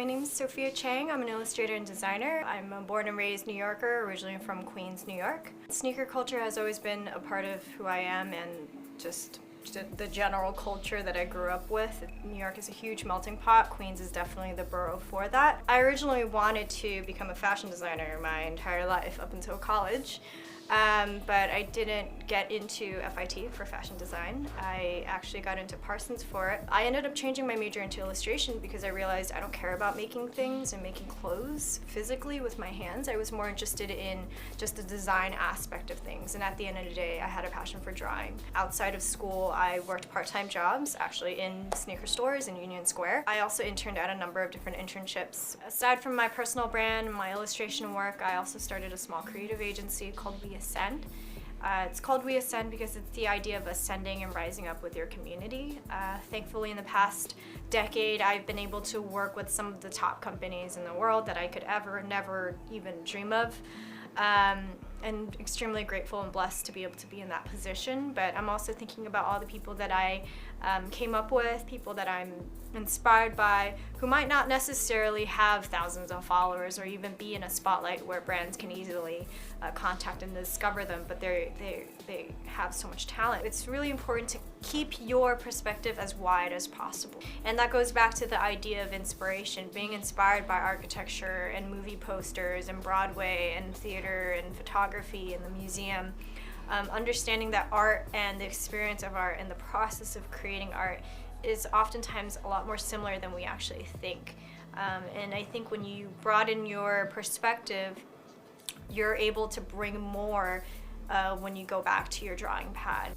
My name is Sophia Chang. I'm an illustrator and designer. I'm a born and raised New Yorker, originally from Queens, New York. Sneaker culture has always been a part of who I am and just the general culture that I grew up with. New York is a huge melting pot. Queens is definitely the borough for that. I originally wanted to become a fashion designer my entire life up until college. But I didn't get into FIT for fashion design. I actually got into Parsons for it. I ended up changing my major into illustration because I realized I don't care about making things and making clothes physically with my hands. I was more interested in just the design aspect of things, and at the end of the day, I had a passion for drawing. Outside of school, I worked part-time jobs, actually in sneaker stores in Union Square. I also interned at a number of different internships. Aside from my personal brand and my illustration work, I also started a small creative agency called We Ascend. It's called We Ascend because it's the idea of ascending and rising up with your community. Thankfully, in the past decade, I've been able to work with some of the top companies in the world that I could never even dream of. And extremely grateful and blessed to be able to be in that position. But I'm also thinking about all the people that I came up with, people that I'm inspired by, who might not necessarily have thousands of followers or even be in a spotlight where brands can easily contact and discover them, but they have so much talent. It's really important to keep your perspective as wide as possible. And that goes back to the idea of inspiration, being inspired by architecture and movie posters and Broadway and theater and photography and the museum. Understanding that art and the experience of art and the process of creating art is oftentimes a lot more similar than we actually think. And I think when you broaden your perspective, you're able to bring more when you go back to your drawing pad.